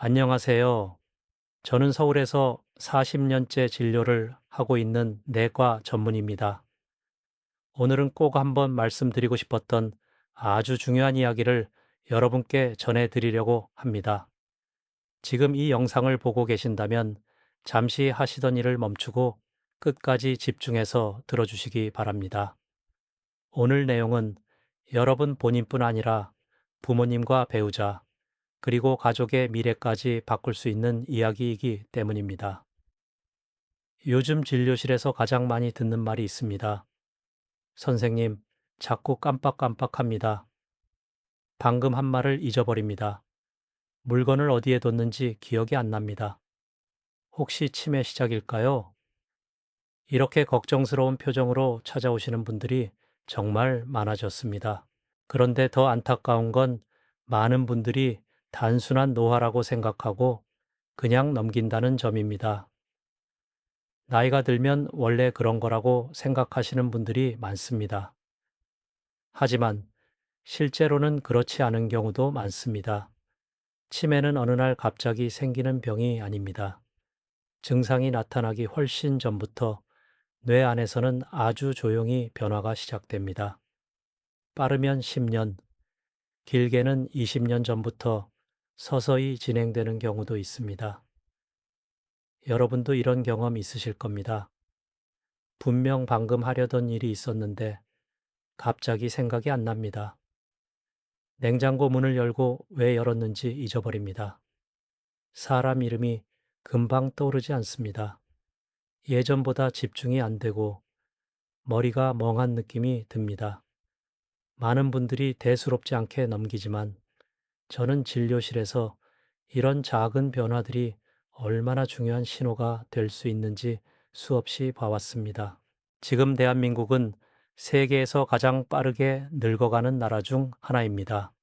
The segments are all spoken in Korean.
안녕하세요. 저는 서울에서 40년째 진료를 하고 있는 내과 전문의입니다. 오늘은 꼭 한번 말씀드리고 싶었던 아주 중요한 이야기를 여러분께 전해드리려고 합니다. 지금 이 영상을 보고 계신다면 잠시 하시던 일을 멈추고 끝까지 집중해서 들어주시기 바랍니다. 오늘 내용은 여러분 본인뿐 아니라 부모님과 배우자, 그리고 가족의 미래까지 바꿀 수 있는 이야기이기 때문입니다. 요즘 진료실에서 가장 많이 듣는 말이 있습니다. 선생님, 자꾸 깜빡깜빡합니다. 방금 한 말을 잊어버립니다. 물건을 어디에 뒀는지 기억이 안 납니다. 혹시 치매 시작일까요? 이렇게 걱정스러운 표정으로 찾아오시는 분들이 정말 많아졌습니다. 그런데 더 안타까운 건 많은 분들이 단순한 노화라고 생각하고 그냥 넘긴다는 점입니다. 나이가 들면 원래 그런 거라고 생각하시는 분들이 많습니다. 하지만 실제로는 그렇지 않은 경우도 많습니다. 치매는 어느 날 갑자기 생기는 병이 아닙니다. 증상이 나타나기 훨씬 전부터 뇌 안에서는 아주 조용히 변화가 시작됩니다. 빠르면 10년, 길게는 20년 전부터 서서히 진행되는 경우도 있습니다. 여러분도 이런 경험 있으실 겁니다. 분명 방금 하려던 일이 있었는데 갑자기 생각이 안 납니다. 냉장고 문을 열고 왜 열었는지 잊어버립니다. 사람 이름이 금방 떠오르지 않습니다. 예전보다 집중이 안 되고 머리가 멍한 느낌이 듭니다. 많은 분들이 대수롭지 않게 넘기지만 저는 진료실에서 이런 작은 변화들이 얼마나 중요한 신호가 될 수 있는지 수없이 봐왔습니다. 지금 대한민국은 세계에서 가장 빠르게 늙어가는 나라 중 하나입니다.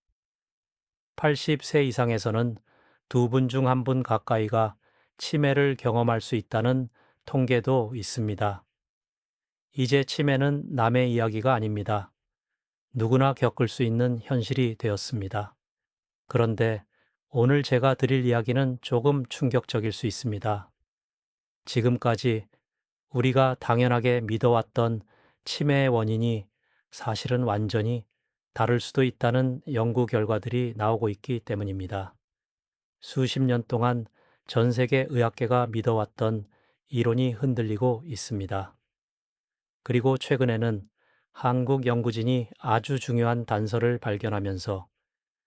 80세 이상에서는 두 분 중 한 분 가까이가 치매를 경험할 수 있다는 통계도 있습니다. 이제 치매는 남의 이야기가 아닙니다. 누구나 겪을 수 있는 현실이 되었습니다. 그런데 오늘 제가 드릴 이야기는 조금 충격적일 수 있습니다. 지금까지 우리가 당연하게 믿어왔던 치매의 원인이 사실은 완전히 다를 수도 있다는 연구 결과들이 나오고 있기 때문입니다. 수십 년 동안 전 세계 의학계가 믿어왔던 이론이 흔들리고 있습니다. 그리고 최근에는 한국 연구진이 아주 중요한 단서를 발견하면서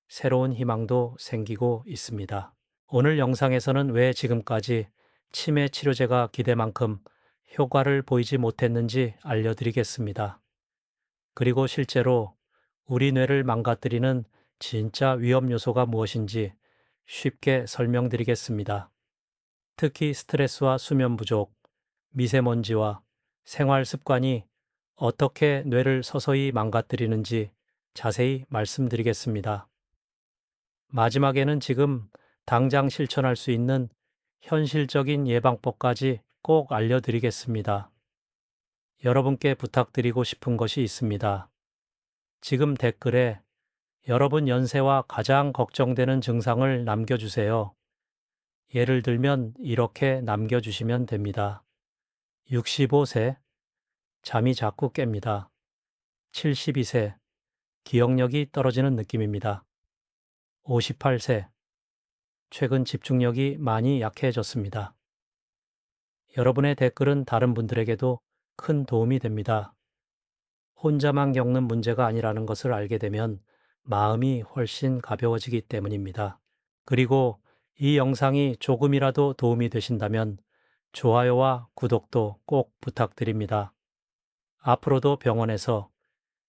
새로운 희망도 생기고 있습니다. 오늘 영상에서는 왜 지금까지 치매 치료제가 기대만큼 효과를 보이지 못했는지 알려드리겠습니다. 그리고 실제로 우리 뇌를 망가뜨리는 진짜 위험 요소가 무엇인지 쉽게 설명드리겠습니다. 특히 스트레스와 수면 부족, 미세먼지와 생활 습관이 어떻게 뇌를 서서히 망가뜨리는지 자세히 말씀드리겠습니다. 마지막에는 지금 당장 실천할 수 있는 현실적인 예방법까지 꼭 알려드리겠습니다. 여러분께 부탁드리고 싶은 것이 있습니다. 지금 댓글에 여러분 연세와 가장 걱정되는 증상을 남겨주세요. 예를 들면 이렇게 남겨주시면 됩니다. 65세, 잠이 자꾸 깹니다. 72세, 기억력이 떨어지는 느낌입니다. 58세, 최근 집중력이 많이 약해졌습니다. 여러분의 댓글은 다른 분들에게도 큰 도움이 됩니다. 혼자만 겪는 문제가 아니라는 것을 알게 되면 마음이 훨씬 가벼워지기 때문입니다. 그리고 이 영상이 조금이라도 도움이 되신다면 좋아요와 구독도 꼭 부탁드립니다. 앞으로도 병원에서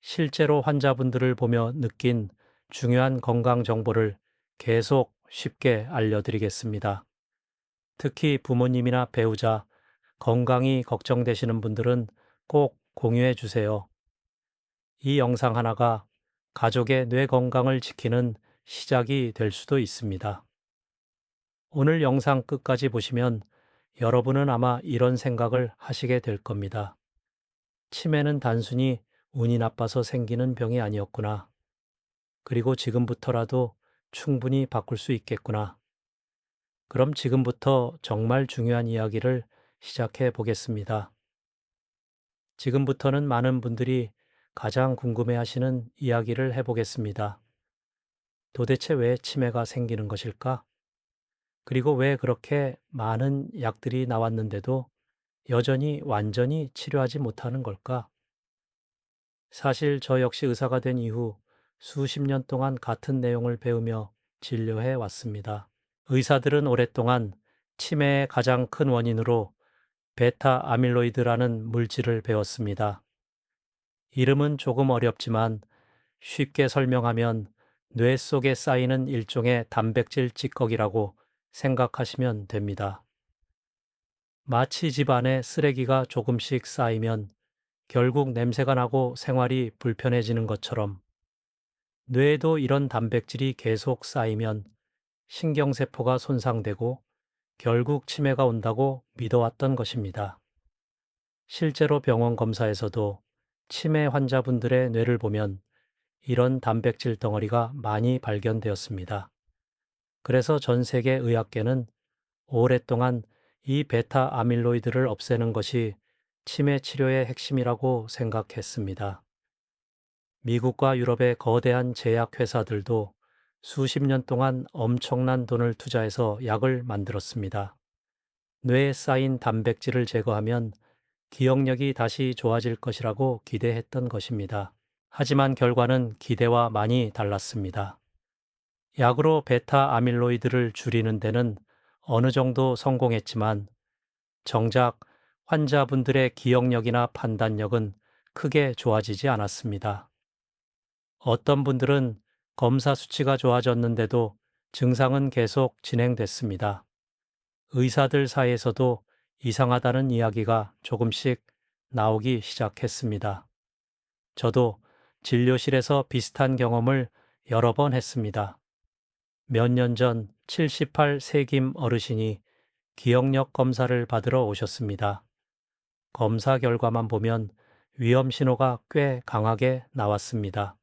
실제로 환자분들을 보며 느낀 중요한 건강 정보를 계속 쉽게 알려드리겠습니다. 특히 부모님이나 배우자, 건강이 걱정되시는 분들은 꼭 공유해 주세요. 이 영상 하나가 가족의 뇌 건강을 지키는 시작이 될 수도 있습니다. 오늘 영상 끝까지 보시면 여러분은 아마 이런 생각을 하시게 될 겁니다. 치매는 단순히 운이 나빠서 생기는 병이 아니었구나. 그리고 지금부터라도 충분히 바꿀 수 있겠구나. 그럼 지금부터 정말 중요한 이야기를 시작해 보겠습니다. 지금부터는 많은 분들이 가장 궁금해 하시는 이야기를 해보겠습니다. 도대체 왜 치매가 생기는 것일까? 그리고 왜 그렇게 많은 약들이 나왔는데도 여전히 완전히 치료하지 못하는 걸까? 사실 저 역시 의사가 된 이후 수십 년 동안 같은 내용을 배우며 진료해 왔습니다. 의사들은 오랫동안 치매의 가장 큰 원인으로 베타 아밀로이드라는 물질을 배웠습니다. 이름은 조금 어렵지만 쉽게 설명하면 뇌 속에 쌓이는 일종의 단백질 찌꺼기라고 생각하시면 됩니다. 마치 집 안에 쓰레기가 조금씩 쌓이면 결국 냄새가 나고 생활이 불편해지는 것처럼 뇌에도 이런 단백질이 계속 쌓이면 신경세포가 손상되고 결국 치매가 온다고 믿어왔던 것입니다. 실제로 병원 검사에서도 치매 환자분들의 뇌를 보면 이런 단백질 덩어리가 많이 발견되었습니다. 그래서 전 세계 의학계는 오랫동안 이 베타 아밀로이드를 없애는 것이 치매 치료의 핵심이라고 생각했습니다. 미국과 유럽의 거대한 제약회사들도 수십 년 동안 엄청난 돈을 투자해서 약을 만들었습니다. 뇌에 쌓인 단백질을 제거하면 기억력이 다시 좋아질 것이라고 기대했던 것입니다. 하지만 결과는 기대와 많이 달랐습니다. 약으로 베타 아밀로이드를 줄이는 데는 어느 정도 성공했지만 정작 환자분들의 기억력이나 판단력은 크게 좋아지지 않았습니다. 어떤 분들은 검사 수치가 좋아졌는데도 증상은 계속 진행됐습니다. 의사들 사이에서도 이상하다는 이야기가 조금씩 나오기 시작했습니다. 저도 진료실에서 비슷한 경험을 여러 번 했습니다. 몇 년 전 78세 김 어르신이 기억력 검사를 받으러 오셨습니다. 검사 결과만 보면 위험 신호가 꽤 강하게 나왔습니다.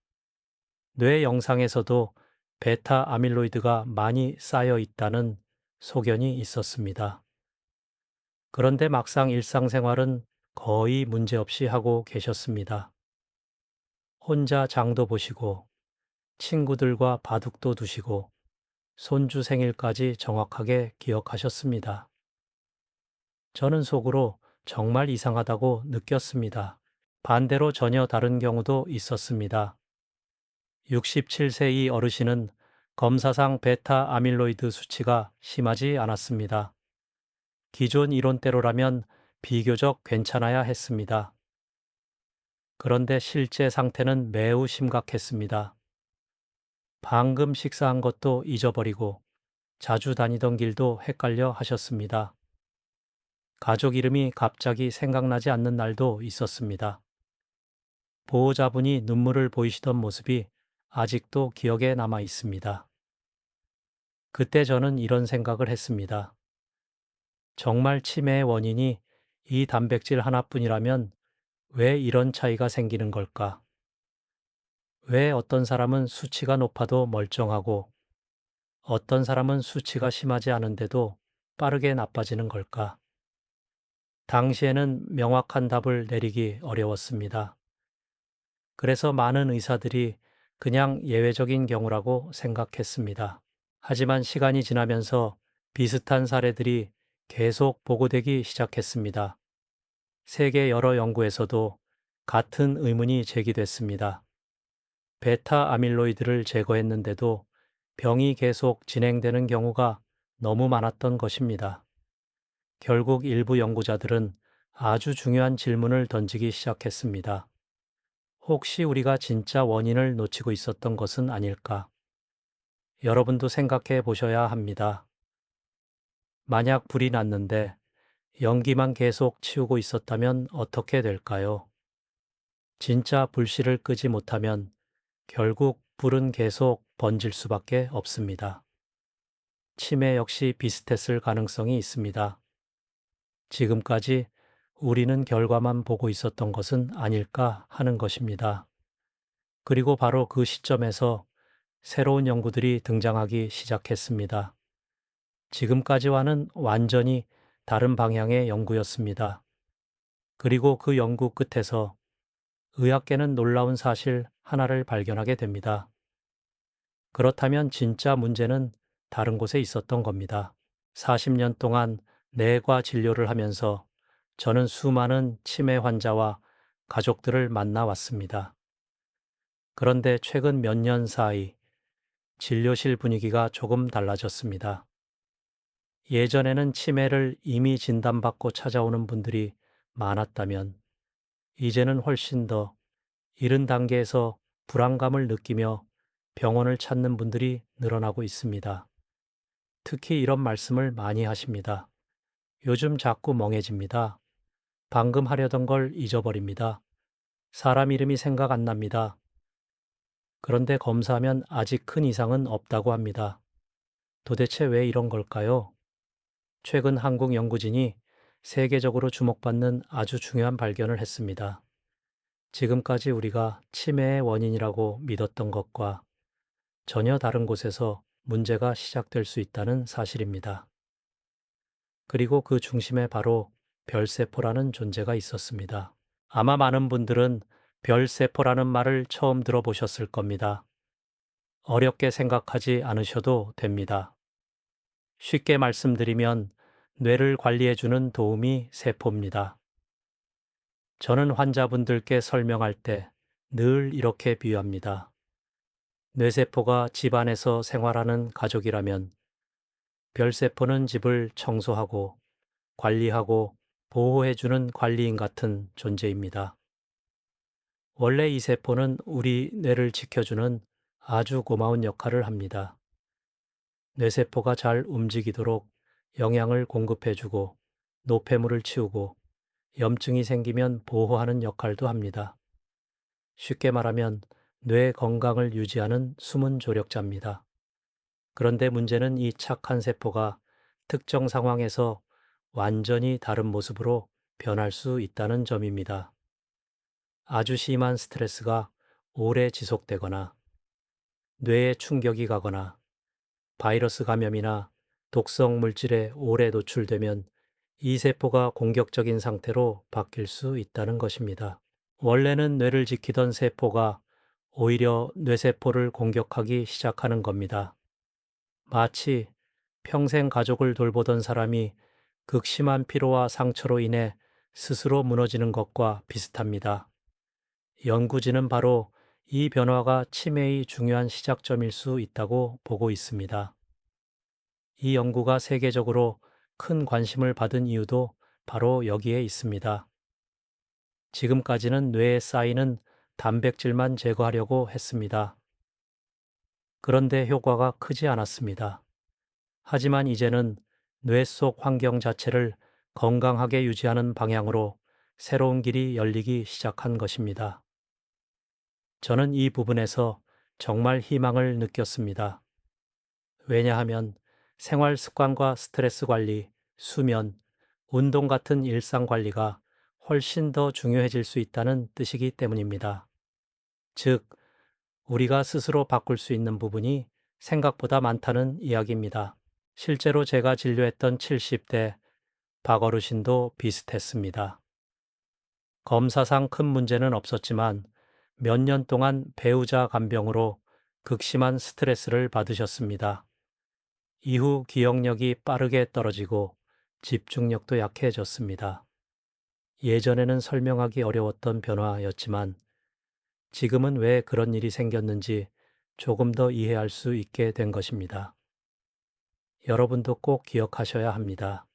뇌 영상에서도 베타 아밀로이드가 많이 쌓여 있다는 소견이 있었습니다. 그런데 막상 일상생활은 거의 문제없이 하고 계셨습니다. 혼자 장도 보시고 친구들과 바둑도 두시고 손주 생일까지 정확하게 기억하셨습니다. 저는 속으로 정말 이상하다고 느꼈습니다. 반대로 전혀 다른 경우도 있었습니다. 67세 이 어르신은 검사상 베타 아밀로이드 수치가 심하지 않았습니다. 기존 이론대로라면 비교적 괜찮아야 했습니다. 그런데 실제 상태는 매우 심각했습니다. 방금 식사한 것도 잊어버리고 자주 다니던 길도 헷갈려 하셨습니다. 가족 이름이 갑자기 생각나지 않는 날도 있었습니다. 보호자분이 눈물을 보이시던 모습이 아직도 기억에 남아 있습니다. 그때 저는 이런 생각을 했습니다. 정말 치매의 원인이 이 단백질 하나뿐이라면 왜 이런 차이가 생기는 걸까? 왜 어떤 사람은 수치가 높아도 멀쩡하고 어떤 사람은 수치가 심하지 않은데도 빠르게 나빠지는 걸까? 당시에는 명확한 답을 내리기 어려웠습니다. 그래서 많은 의사들이 그냥 예외적인 경우라고 생각했습니다. 하지만 시간이 지나면서 비슷한 사례들이 계속 보고되기 시작했습니다. 세계 여러 연구에서도 같은 의문이 제기됐습니다. 베타 아밀로이드를 제거했는데도 병이 계속 진행되는 경우가 너무 많았던 것입니다. 결국 일부 연구자들은 아주 중요한 질문을 던지기 시작했습니다. 혹시 우리가 진짜 원인을 놓치고 있었던 것은 아닐까? 여러분도 생각해 보셔야 합니다. 만약 불이 났는데 연기만 계속 치우고 있었다면 어떻게 될까요? 진짜 불씨를 끄지 못하면 결국 불은 계속 번질 수밖에 없습니다. 치매 역시 비슷했을 가능성이 있습니다. 지금까지 우리는 결과만 보고 있었던 것은 아닐까 하는 것입니다. 그리고 바로 그 시점에서 새로운 연구들이 등장하기 시작했습니다. 지금까지와는 완전히 다른 방향의 연구였습니다. 그리고 그 연구 끝에서 의학계는 놀라운 사실 하나를 발견하게 됩니다. 그렇다면 진짜 문제는 다른 곳에 있었던 겁니다. 40년 동안 뇌과 진료를 하면서 저는 수많은 치매 환자와 가족들을 만나왔습니다. 그런데 최근 몇 년 사이 진료실 분위기가 조금 달라졌습니다. 예전에는 치매를 이미 진단받고 찾아오는 분들이 많았다면 이제는 훨씬 더 이른 단계에서 불안감을 느끼며 병원을 찾는 분들이 늘어나고 있습니다. 특히 이런 말씀을 많이 하십니다. 요즘 자꾸 멍해집니다. 방금 하려던 걸 잊어버립니다. 사람 이름이 생각 안 납니다. 그런데 검사하면 아직 큰 이상은 없다고 합니다. 도대체 왜 이런 걸까요? 최근 한국 연구진이 세계적으로 주목받는 아주 중요한 발견을 했습니다. 지금까지 우리가 치매의 원인이라고 믿었던 것과 전혀 다른 곳에서 문제가 시작될 수 있다는 사실입니다. 그리고 그 중심에 바로 별세포라는 존재가 있었습니다. 아마 많은 분들은 별세포라는 말을 처음 들어보셨을 겁니다. 어렵게 생각하지 않으셔도 됩니다. 쉽게 말씀드리면 뇌를 관리해주는 도우미 세포입니다. 저는 환자분들께 설명할 때 늘 이렇게 비유합니다. 뇌세포가 집안에서 생활하는 가족이라면 별세포는 집을 청소하고 관리하고 보호해주는 관리인 같은 존재입니다. 원래 이 세포는 우리 뇌를 지켜주는 아주 고마운 역할을 합니다. 뇌세포가 잘 움직이도록 영양을 공급해주고 노폐물을 치우고 염증이 생기면 보호하는 역할도 합니다. 쉽게 말하면 뇌 건강을 유지하는 숨은 조력자입니다. 그런데 문제는 이 착한 세포가 특정 상황에서 완전히 다른 모습으로 변할 수 있다는 점입니다. 아주 심한 스트레스가 오래 지속되거나 뇌에 충격이 가거나 바이러스 감염이나 독성 물질에 오래 노출되면 이 세포가 공격적인 상태로 바뀔 수 있다는 것입니다. 원래는 뇌를 지키던 세포가 오히려 뇌세포를 공격하기 시작하는 겁니다. 마치 평생 가족을 돌보던 사람이 극심한 피로와 상처로 인해 스스로 무너지는 것과 비슷합니다. 연구진은 바로 이 변화가 치매의 중요한 시작점일 수 있다고 보고 있습니다. 이 연구가 세계적으로 큰 관심을 받은 이유도 바로 여기에 있습니다. 지금까지는 뇌에 쌓이는 단백질만 제거하려고 했습니다. 그런데 효과가 크지 않았습니다. 하지만 이제는 뇌 속 환경 자체를 건강하게 유지하는 방향으로 새로운 길이 열리기 시작한 것입니다. 저는 이 부분에서 정말 희망을 느꼈습니다. 왜냐하면 생활 습관과 스트레스 관리, 수면, 운동 같은 일상 관리가 훨씬 더 중요해질 수 있다는 뜻이기 때문입니다. 즉, 우리가 스스로 바꿀 수 있는 부분이 생각보다 많다는 이야기입니다. 실제로 제가 진료했던 70대 박 어르신도 비슷했습니다. 검사상 큰 문제는 없었지만 몇 년 동안 배우자 간병으로 극심한 스트레스를 받으셨습니다. 이후 기억력이 빠르게 떨어지고 집중력도 약해졌습니다. 예전에는 설명하기 어려웠던 변화였지만 지금은 왜 그런 일이 생겼는지 조금 더 이해할 수 있게 된 것입니다. 여러분도 꼭 기억하셔야 합니다.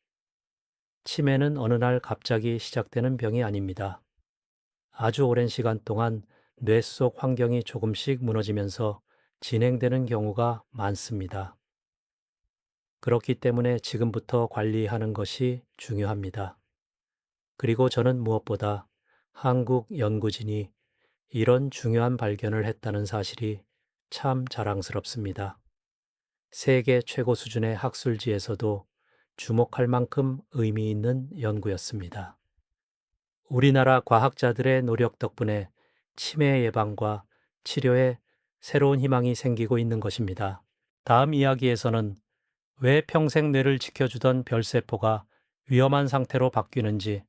치매는 어느 날 갑자기 시작되는 병이 아닙니다. 아주 오랜 시간 동안 뇌 속 환경이 조금씩 무너지면서 진행되는 경우가 많습니다. 그렇기 때문에 지금부터 관리하는 것이 중요합니다. 그리고 저는 무엇보다 한국 연구진이 이런 중요한 발견을 했다는 사실이 참 자랑스럽습니다. 세계 최고 수준의 학술지에서도 주목할 만큼 의미 있는 연구였습니다. 우리나라 과학자들의 노력 덕분에 치매 예방과 치료에 새로운 희망이 생기고 있는 것입니다. 다음 이야기에서는 왜 평생 뇌를 지켜주던 별세포가 위험한 상태로 바뀌는지,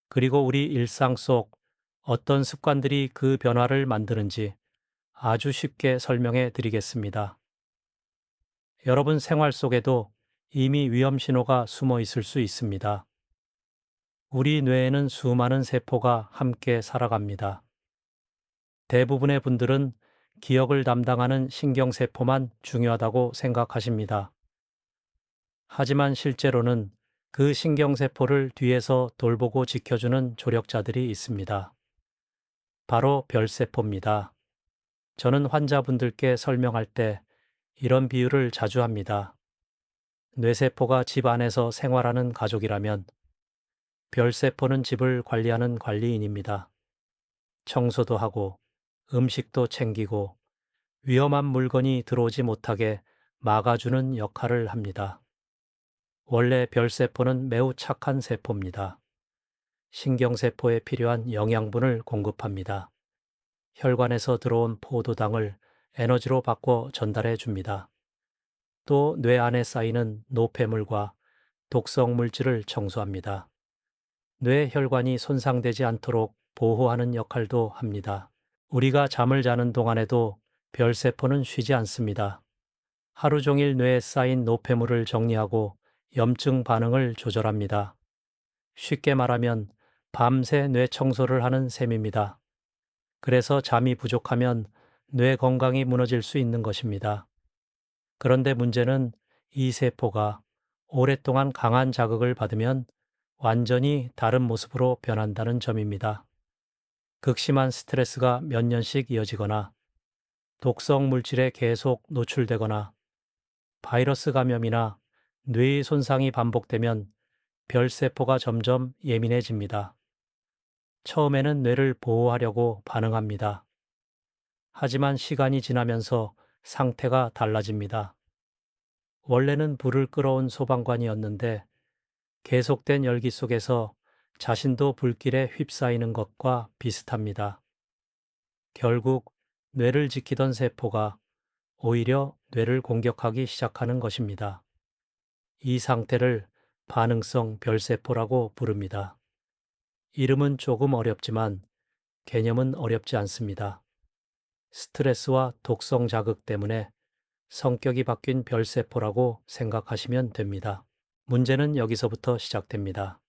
그리고 우리 일상 속 어떤 습관들이 그 변화를 만드는지 아주 쉽게 설명해 드리겠습니다. 여러분 생활 속에도 이미 위험 신호가 숨어 있을 수 있습니다. 우리 뇌에는 수많은 세포가 함께 살아갑니다. 대부분의 분들은 기억을 담당하는 신경세포만 중요하다고 생각하십니다. 하지만 실제로는 그 신경세포를 뒤에서 돌보고 지켜주는 조력자들이 있습니다. 바로 별세포입니다. 저는 환자분들께 설명할 때 이런 비유를 자주 합니다. 뇌세포가 집 안에서 생활하는 가족이라면 별세포는 집을 관리하는 관리인입니다. 청소도 하고 음식도 챙기고 위험한 물건이 들어오지 못하게 막아주는 역할을 합니다. 원래 별세포는 매우 착한 세포입니다. 신경세포에 필요한 영양분을 공급합니다. 혈관에서 들어온 포도당을 에너지로 바꿔 전달해 줍니다. 또 뇌 안에 쌓이는 노폐물과 독성 물질을 청소합니다. 뇌 혈관이 손상되지 않도록 보호하는 역할도 합니다. 우리가 잠을 자는 동안에도 별세포는 쉬지 않습니다. 하루 종일 뇌에 쌓인 노폐물을 정리하고 염증 반응을 조절합니다. 쉽게 말하면 밤새 뇌 청소를 하는 셈입니다. 그래서 잠이 부족하면 뇌 건강이 무너질 수 있는 것입니다. 그런데 문제는 이 세포가 오랫동안 강한 자극을 받으면 완전히 다른 모습으로 변한다는 점입니다. 극심한 스트레스가 몇 년씩 이어지거나 독성 물질에 계속 노출되거나 바이러스 감염이나 뇌의 손상이 반복되면 별세포가 점점 예민해집니다. 처음에는 뇌를 보호하려고 반응합니다. 하지만 시간이 지나면서 상태가 달라집니다. 원래는 불을 끌어온 소방관이었는데 계속된 열기 속에서 자신도 불길에 휩싸이는 것과 비슷합니다. 결국 뇌를 지키던 세포가 오히려 뇌를 공격하기 시작하는 것입니다. 이 상태를 반응성 별세포라고 부릅니다. 이름은 조금 어렵지만 개념은 어렵지 않습니다. 스트레스와 독성 자극 때문에 성격이 바뀐 별세포라고 생각하시면 됩니다. 문제는 여기서부터 시작됩니다.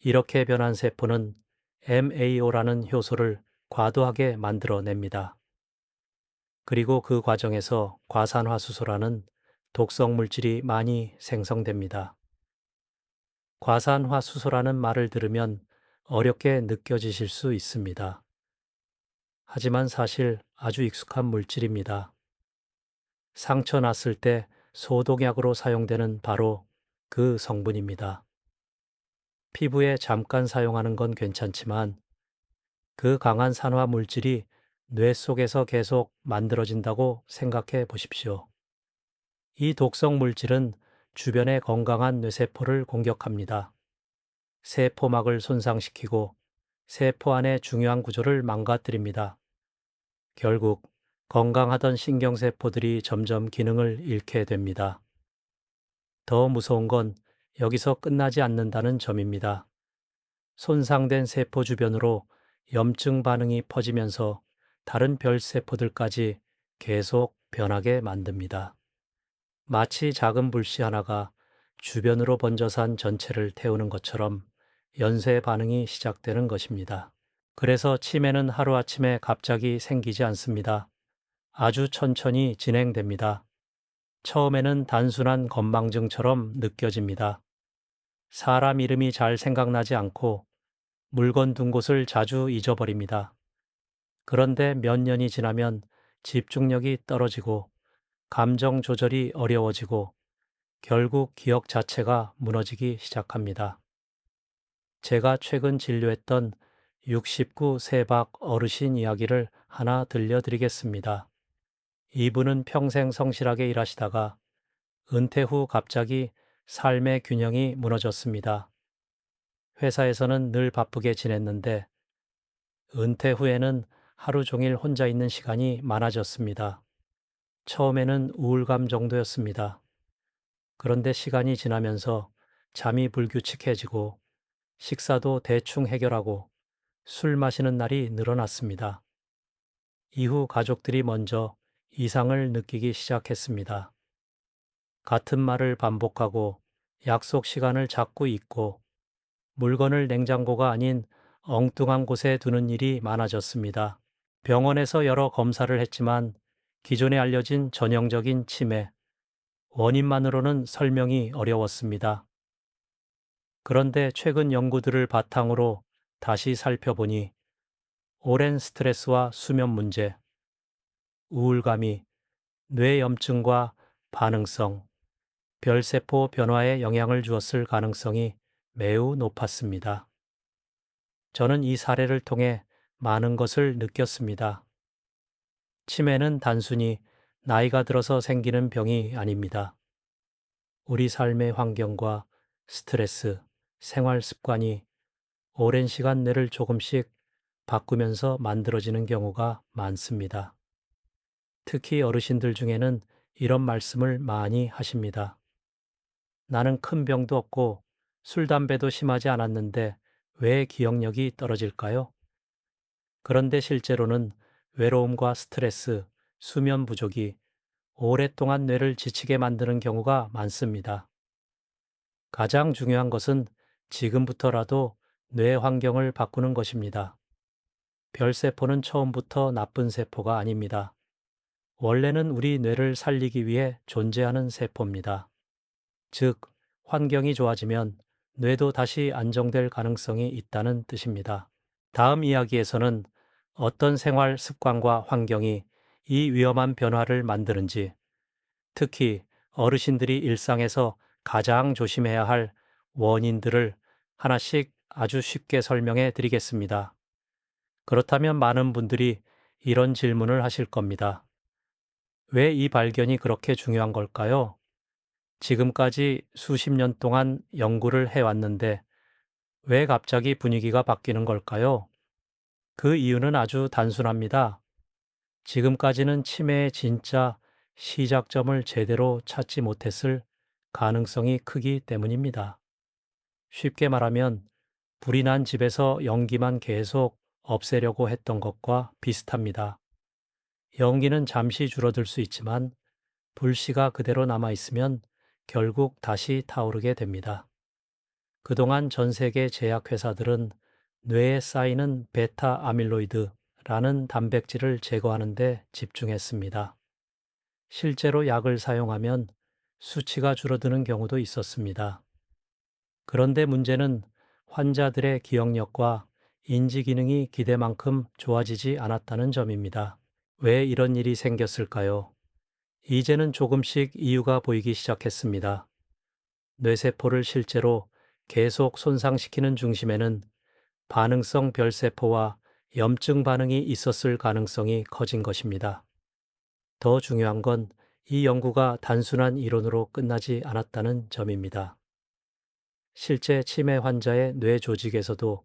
이렇게 변한 세포는 MAO라는 효소를 과도하게 만들어냅니다. 그리고 그 과정에서 과산화수소라는 독성 물질이 많이 생성됩니다. 과산화수소라는 말을 들으면 어렵게 느껴지실 수 있습니다. 하지만 사실 아주 익숙한 물질입니다. 상처 났을 때 소독약으로 사용되는 바로 그 성분입니다. 피부에 잠깐 사용하는 건 괜찮지만 그 강한 산화 물질이 뇌 속에서 계속 만들어진다고 생각해 보십시오. 이 독성 물질은 주변의 건강한 뇌세포를 공격합니다. 세포막을 손상시키고 세포 안의 중요한 구조를 망가뜨립니다. 결국 건강하던 신경세포들이 점점 기능을 잃게 됩니다. 더 무서운 건 여기서 끝나지 않는다는 점입니다. 손상된 세포 주변으로 염증 반응이 퍼지면서 다른 별세포들까지 계속 변하게 만듭니다. 마치 작은 불씨 하나가 주변으로 번져 산 전체를 태우는 것처럼 연쇄 반응이 시작되는 것입니다. 그래서 치매는 하루아침에 갑자기 생기지 않습니다. 아주 천천히 진행됩니다. 처음에는 단순한 건망증처럼 느껴집니다. 사람 이름이 잘 생각나지 않고 물건 둔 곳을 자주 잊어버립니다. 그런데 몇 년이 지나면 집중력이 떨어지고 감정 조절이 어려워지고 결국 기억 자체가 무너지기 시작합니다. 제가 최근 진료했던 69 세박 어르신 이야기를 하나 들려드리겠습니다. 이분은 평생 성실하게 일하시다가 은퇴 후 갑자기 삶의 균형이 무너졌습니다. 회사에서는 늘 바쁘게 지냈는데 은퇴 후에는 하루 종일 혼자 있는 시간이 많아졌습니다. 처음에는 우울감 정도였습니다. 그런데 시간이 지나면서 잠이 불규칙해지고 식사도 대충 해결하고 술 마시는 날이 늘어났습니다. 이후 가족들이 먼저 이상을 느끼기 시작했습니다. 같은 말을 반복하고 약속 시간을 자꾸 잊고 물건을 냉장고가 아닌 엉뚱한 곳에 두는 일이 많아졌습니다. 병원에서 여러 검사를 했지만 기존에 알려진 전형적인 치매, 원인만으로는 설명이 어려웠습니다. 그런데 최근 연구들을 바탕으로 다시 살펴보니 오랜 스트레스와 수면 문제, 우울감이 뇌염증과 반응성, 별세포 변화에 영향을 주었을 가능성이 매우 높았습니다. 저는 이 사례를 통해 많은 것을 느꼈습니다. 치매는 단순히 나이가 들어서 생기는 병이 아닙니다. 우리 삶의 환경과 스트레스, 생활 습관이 오랜 시간 뇌를 조금씩 바꾸면서 만들어지는 경우가 많습니다. 특히 어르신들 중에는 이런 말씀을 많이 하십니다. 나는 큰 병도 없고 술, 담배도 심하지 않았는데 왜 기억력이 떨어질까요? 그런데 실제로는 외로움과 스트레스, 수면 부족이 오랫동안 뇌를 지치게 만드는 경우가 많습니다. 가장 중요한 것은 지금부터라도 뇌 환경을 바꾸는 것입니다. 별세포는 처음부터 나쁜 세포가 아닙니다. 원래는 우리 뇌를 살리기 위해 존재하는 세포입니다. 즉, 환경이 좋아지면 뇌도 다시 안정될 가능성이 있다는 뜻입니다. 다음 이야기에서는 어떤 생활 습관과 환경이 이 위험한 변화를 만드는지, 특히 어르신들이 일상에서 가장 조심해야 할 원인들을 하나씩 아주 쉽게 설명해 드리겠습니다. 그렇다면 많은 분들이 이런 질문을 하실 겁니다. 왜 이 발견이 그렇게 중요한 걸까요? 지금까지 수십 년 동안 연구를 해왔는데 왜 갑자기 분위기가 바뀌는 걸까요? 그 이유는 아주 단순합니다. 지금까지는 치매의 진짜 시작점을 제대로 찾지 못했을 가능성이 크기 때문입니다. 쉽게 말하면 불이 난 집에서 연기만 계속 없애려고 했던 것과 비슷합니다. 연기는 잠시 줄어들 수 있지만 불씨가 그대로 남아 있으면 결국 다시 타오르게 됩니다. 그동안 전 세계 제약회사들은 뇌에 쌓이는 베타 아밀로이드라는 단백질을 제거하는 데 집중했습니다. 실제로 약을 사용하면 수치가 줄어드는 경우도 있었습니다. 그런데 문제는 환자들의 기억력과 인지 기능이 기대만큼 좋아지지 않았다는 점입니다. 왜 이런 일이 생겼을까요? 이제는 조금씩 이유가 보이기 시작했습니다. 뇌세포를 실제로 계속 손상시키는 중심에는 반응성 별세포와 염증 반응이 있었을 가능성이 커진 것입니다. 더 중요한 건 이 연구가 단순한 이론으로 끝나지 않았다는 점입니다. 실제 치매 환자의 뇌 조직에서도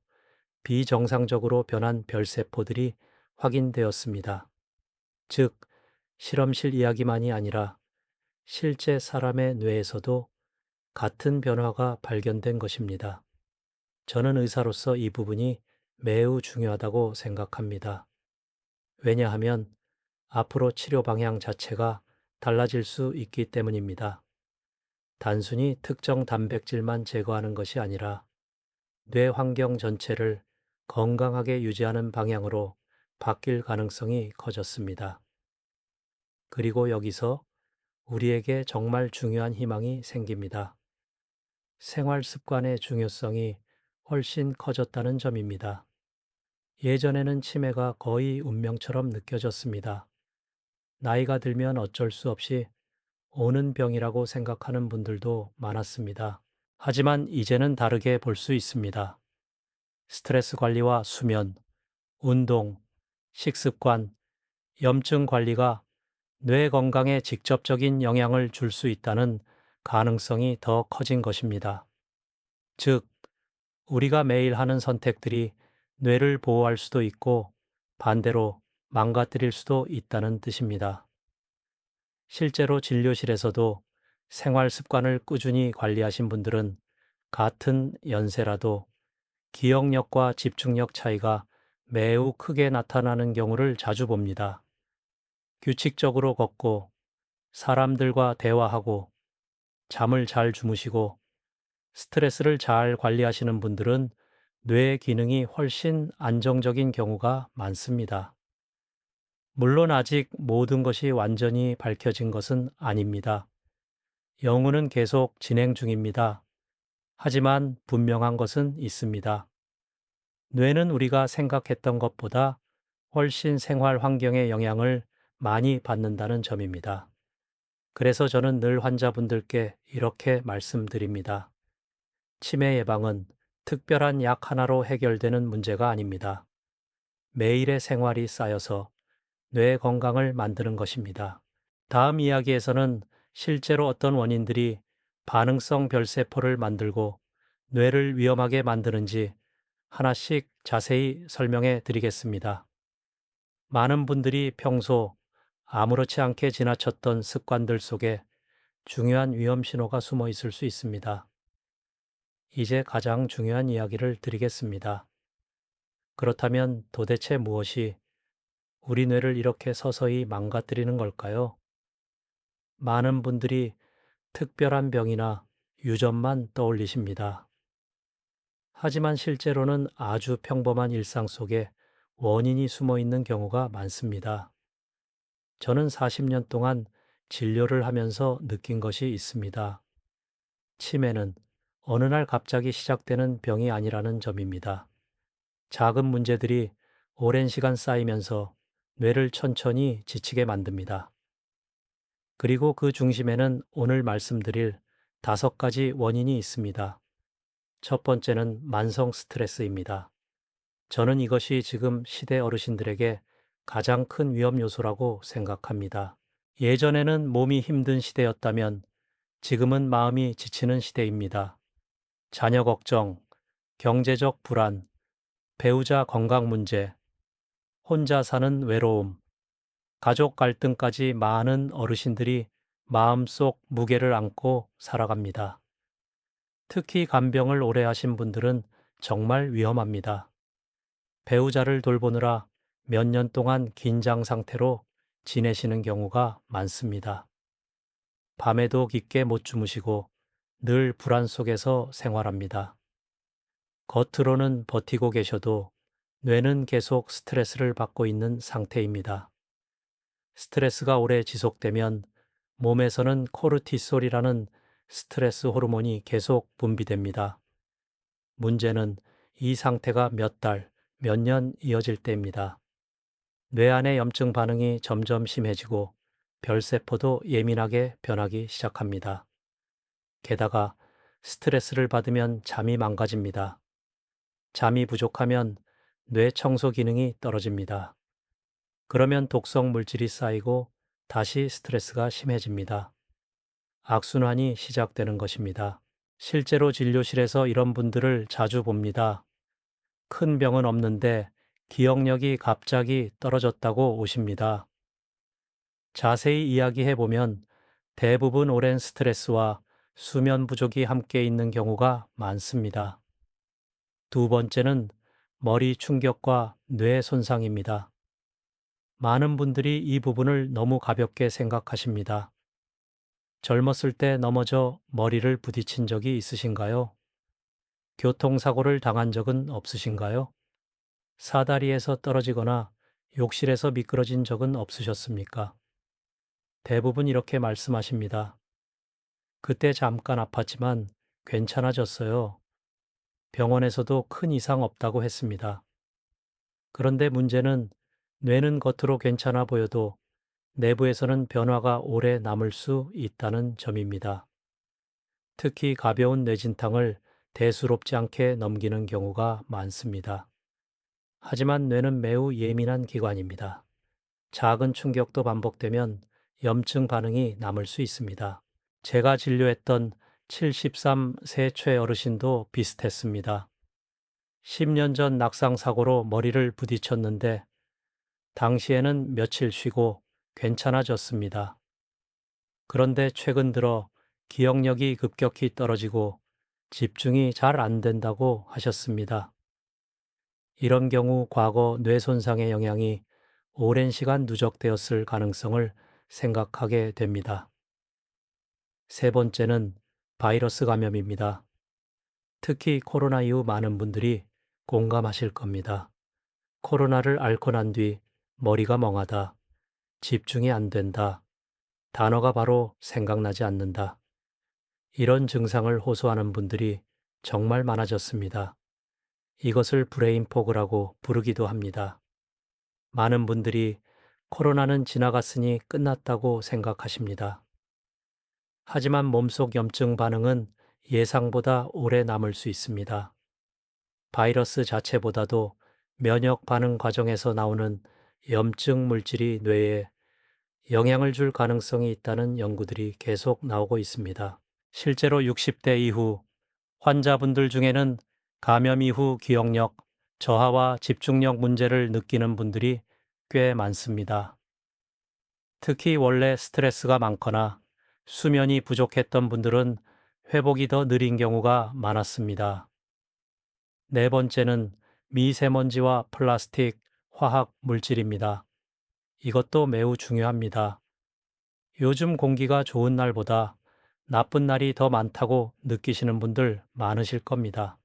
비정상적으로 변한 별세포들이 확인되었습니다. 즉, 실험실 이야기만이 아니라 실제 사람의 뇌에서도 같은 변화가 발견된 것입니다. 저는 의사로서 이 부분이 매우 중요하다고 생각합니다. 왜냐하면 앞으로 치료 방향 자체가 달라질 수 있기 때문입니다. 단순히 특정 단백질만 제거하는 것이 아니라 뇌 환경 전체를 건강하게 유지하는 방향으로 바뀔 가능성이 커졌습니다. 그리고 여기서 우리에게 정말 중요한 희망이 생깁니다. 생활 습관의 중요성이 훨씬 커졌다는 점입니다. 예전에는 치매가 거의 운명처럼 느껴졌습니다. 나이가 들면 어쩔 수 없이 오는 병이라고 생각하는 분들도 많았습니다. 하지만 이제는 다르게 볼 수 있습니다. 스트레스 관리와 수면, 운동, 식습관, 염증 관리가 뇌 건강에 직접적인 영향을 줄 수 있다는 가능성이 더 커진 것입니다. 즉, 우리가 매일 하는 선택들이 뇌를 보호할 수도 있고 반대로 망가뜨릴 수도 있다는 뜻입니다. 실제로 진료실에서도 생활 습관을 꾸준히 관리하신 분들은 같은 연세라도 기억력과 집중력 차이가 매우 크게 나타나는 경우를 자주 봅니다. 규칙적으로 걷고 사람들과 대화하고 잠을 잘 주무시고 스트레스를 잘 관리하시는 분들은 뇌의 기능이 훨씬 안정적인 경우가 많습니다. 물론 아직 모든 것이 완전히 밝혀진 것은 아닙니다. 연구는 계속 진행 중입니다. 하지만 분명한 것은 있습니다. 뇌는 우리가 생각했던 것보다 훨씬 생활 환경의 영향을 많이 받는다는 점입니다. 그래서 저는 늘 환자분들께 이렇게 말씀드립니다. 치매 예방은 특별한 약 하나로 해결되는 문제가 아닙니다. 매일의 생활이 쌓여서 뇌 건강을 만드는 것입니다. 다음 이야기에서는 실제로 어떤 원인들이 반응성 별세포를 만들고 뇌를 위험하게 만드는지 하나씩 자세히 설명해 드리겠습니다. 많은 분들이 평소 아무렇지 않게 지나쳤던 습관들 속에 중요한 위험 신호가 숨어 있을 수 있습니다. 이제 가장 중요한 이야기를 드리겠습니다. 그렇다면 도대체 무엇이 우리 뇌를 이렇게 서서히 망가뜨리는 걸까요? 많은 분들이 특별한 병이나 유전만 떠올리십니다. 하지만 실제로는 아주 평범한 일상 속에 원인이 숨어 있는 경우가 많습니다. 저는 40년 동안 진료를 하면서 느낀 것이 있습니다. 치매는 어느 날 갑자기 시작되는 병이 아니라는 점입니다. 작은 문제들이 오랜 시간 쌓이면서 뇌를 천천히 지치게 만듭니다. 그리고 그 중심에는 오늘 말씀드릴 5가지 원인이 있습니다. 첫 번째는 만성 스트레스입니다. 저는 이것이 지금 시대 어르신들에게 가장 큰 위험 요소라고 생각합니다. 예전에는 몸이 힘든 시대였다면 지금은 마음이 지치는 시대입니다. 자녀 걱정, 경제적 불안, 배우자 건강 문제, 혼자 사는 외로움, 가족 갈등까지 많은 어르신들이 마음속 무게를 안고 살아갑니다. 특히 간병을 오래 하신 분들은 정말 위험합니다. 배우자를 돌보느라 몇 년 동안 긴장 상태로 지내시는 경우가 많습니다. 밤에도 깊게 못 주무시고 늘 불안 속에서 생활합니다. 겉으로는 버티고 계셔도 뇌는 계속 스트레스를 받고 있는 상태입니다. 스트레스가 오래 지속되면 몸에서는 코르티솔이라는 스트레스 호르몬이 계속 분비됩니다. 문제는 이 상태가 몇 달, 몇 년 이어질 때입니다. 뇌 안의 염증 반응이 점점 심해지고 별세포도 예민하게 변하기 시작합니다. 게다가 스트레스를 받으면 잠이 망가집니다. 잠이 부족하면 뇌 청소 기능이 떨어집니다. 그러면 독성 물질이 쌓이고 다시 스트레스가 심해집니다. 악순환이 시작되는 것입니다. 실제로 진료실에서 이런 분들을 자주 봅니다. 큰 병은 없는데 기억력이 갑자기 떨어졌다고 오십니다. 자세히 이야기해 보면 대부분 오랜 스트레스와 수면 부족이 함께 있는 경우가 많습니다. 두 번째는 머리 충격과 뇌 손상입니다. 많은 분들이 이 부분을 너무 가볍게 생각하십니다. 젊었을 때 넘어져 머리를 부딪힌 적이 있으신가요? 교통사고를 당한 적은 없으신가요? 사다리에서 떨어지거나 욕실에서 미끄러진 적은 없으셨습니까? 대부분 이렇게 말씀하십니다. 그때 잠깐 아팠지만 괜찮아졌어요. 병원에서도 큰 이상 없다고 했습니다. 그런데 문제는 뇌는 겉으로 괜찮아 보여도 내부에서는 변화가 오래 남을 수 있다는 점입니다. 특히 가벼운 뇌진탕을 대수롭지 않게 넘기는 경우가 많습니다. 하지만 뇌는 매우 예민한 기관입니다. 작은 충격도 반복되면 염증 반응이 남을 수 있습니다. 제가 진료했던 73세 최 어르신도 비슷했습니다. 10년 전 낙상 사고로 머리를 부딪혔는데 당시에는 며칠 쉬고 괜찮아졌습니다. 그런데 최근 들어 기억력이 급격히 떨어지고 집중이 잘 안 된다고 하셨습니다. 이런 경우 과거 뇌 손상의 영향이 오랜 시간 누적되었을 가능성을 생각하게 됩니다. 세 번째는 바이러스 감염입니다. 특히 코로나 이후 많은 분들이 공감하실 겁니다. 코로나를 앓고 난 뒤 머리가 멍하다, 집중이 안 된다, 단어가 바로 생각나지 않는다. 이런 증상을 호소하는 분들이 정말 많아졌습니다. 이것을 브레인 포그라고 부르기도 합니다. 많은 분들이 코로나는 지나갔으니 끝났다고 생각하십니다. 하지만 몸속 염증 반응은 예상보다 오래 남을 수 있습니다. 바이러스 자체보다도 면역 반응 과정에서 나오는 염증 물질이 뇌에 영향을 줄 가능성이 있다는 연구들이 계속 나오고 있습니다. 실제로 60대 이후 환자분들 중에는 감염 이후 기억력, 저하와 집중력 문제를 느끼는 분들이 꽤 많습니다. 특히 원래 스트레스가 많거나 수면이 부족했던 분들은 회복이 더 느린 경우가 많았습니다. 네 번째는 미세먼지와 플라스틱, 화학 물질입니다. 이것도 매우 중요합니다. 요즘 공기가 좋은 날보다 나쁜 날이 더 많다고 느끼시는 분들 많으실 겁니다.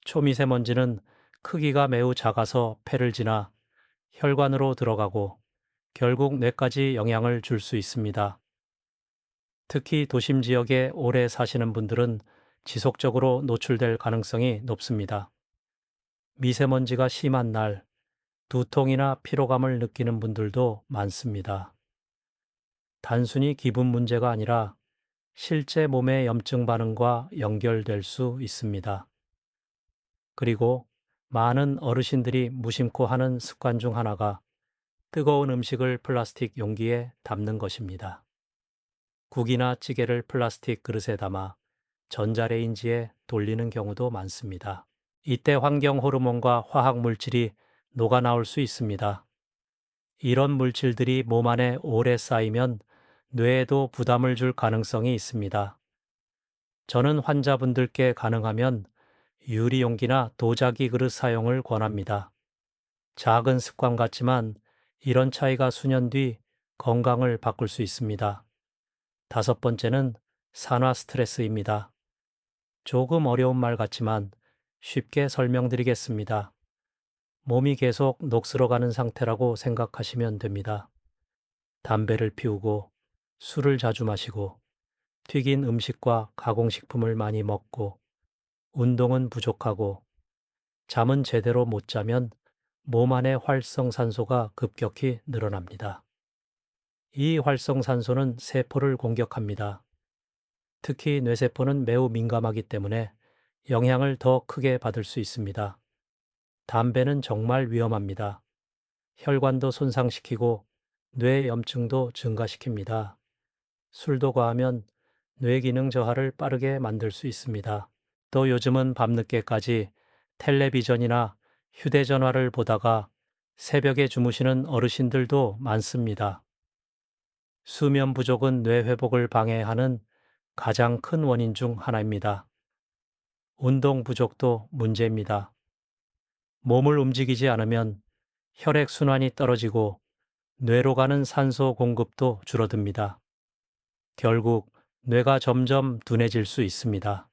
초미세먼지는 크기가 매우 작아서 폐를 지나 혈관으로 들어가고 결국 뇌까지 영향을 줄 수 있습니다. 특히 도심 지역에 오래 사시는 분들은 지속적으로 노출될 가능성이 높습니다. 미세먼지가 심한 날, 두통이나 피로감을 느끼는 분들도 많습니다. 단순히 기분 문제가 아니라 실제 몸의 염증 반응과 연결될 수 있습니다. 그리고 많은 어르신들이 무심코 하는 습관 중 하나가 뜨거운 음식을 플라스틱 용기에 담는 것입니다. 국이나 찌개를 플라스틱 그릇에 담아 전자레인지에 돌리는 경우도 많습니다. 이때 환경 호르몬과 화학 물질이 녹아 나올 수 있습니다. 이런 물질들이 몸 안에 오래 쌓이면 뇌에도 부담을 줄 가능성이 있습니다. 저는 환자분들께 가능하면 유리용기나 도자기 그릇 사용을 권합니다. 작은 습관 같지만 이런 차이가 수년 뒤 건강을 바꿀 수 있습니다. 다섯 번째는 산화 스트레스입니다. 조금 어려운 말 같지만 쉽게 설명드리겠습니다. 몸이 계속 녹슬어가는 상태라고 생각하시면 됩니다. 담배를 피우고 술을 자주 마시고 튀긴 음식과 가공식품을 많이 먹고 운동은 부족하고 잠은 제대로 못 자면 몸 안의 활성산소가 급격히 늘어납니다. 이 활성산소는 세포를 공격합니다. 특히 뇌세포는 매우 민감하기 때문에 영향을 더 크게 받을 수 있습니다. 담배는 정말 위험합니다. 혈관도 손상시키고 뇌 염증도 증가시킵니다. 술도 과하면 뇌 기능 저하를 빠르게 만들 수 있습니다. 또 요즘은 밤늦게까지 텔레비전이나 휴대전화를 보다가 새벽에 주무시는 어르신들도 많습니다. 수면 부족은 뇌 회복을 방해하는 가장 큰 원인 중 하나입니다. 운동 부족도 문제입니다. 몸을 움직이지 않으면 혈액순환이 떨어지고 뇌로 가는 산소 공급도 줄어듭니다. 결국 뇌가 점점 둔해질 수 있습니다.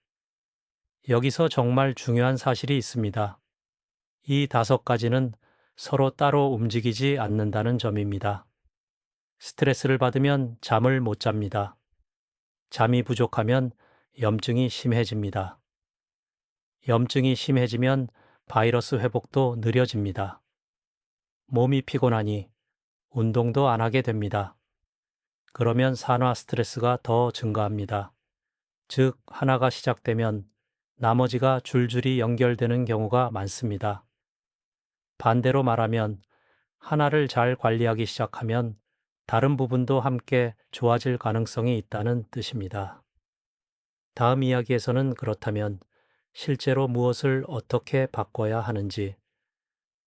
여기서 정말 중요한 사실이 있습니다. 이 다섯 가지는 서로 따로 움직이지 않는다는 점입니다. 스트레스를 받으면 잠을 못 잡니다. 잠이 부족하면 염증이 심해집니다. 염증이 심해지면 바이러스 회복도 느려집니다. 몸이 피곤하니 운동도 안 하게 됩니다. 그러면 산화 스트레스가 더 증가합니다. 즉, 하나가 시작되면 나머지가 줄줄이 연결되는 경우가 많습니다. 반대로 말하면 하나를 잘 관리하기 시작하면 다른 부분도 함께 좋아질 가능성이 있다는 뜻입니다. 다음 이야기에서는 그렇다면 실제로 무엇을 어떻게 바꿔야 하는지,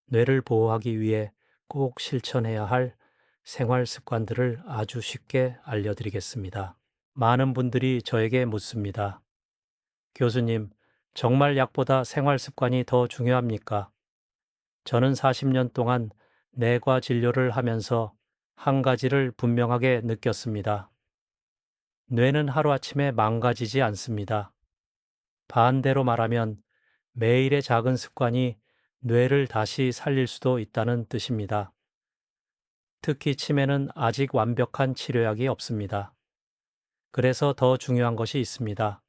뇌를 보호하기 위해 꼭 실천해야 할 생활 습관들을 아주 쉽게 알려드리겠습니다. 많은 분들이 저에게 묻습니다. 교수님, 정말 약보다 생활 습관이 더 중요합니까? 저는 40년 동안 내과 진료를 하면서 한 가지를 분명하게 느꼈습니다. 뇌는 하루아침에 망가지지 않습니다. 반대로 말하면 매일의 작은 습관이 뇌를 다시 살릴 수도 있다는 뜻입니다. 특히 치매는 아직 완벽한 치료약이 없습니다. 그래서 더 중요한 것이 있습니다.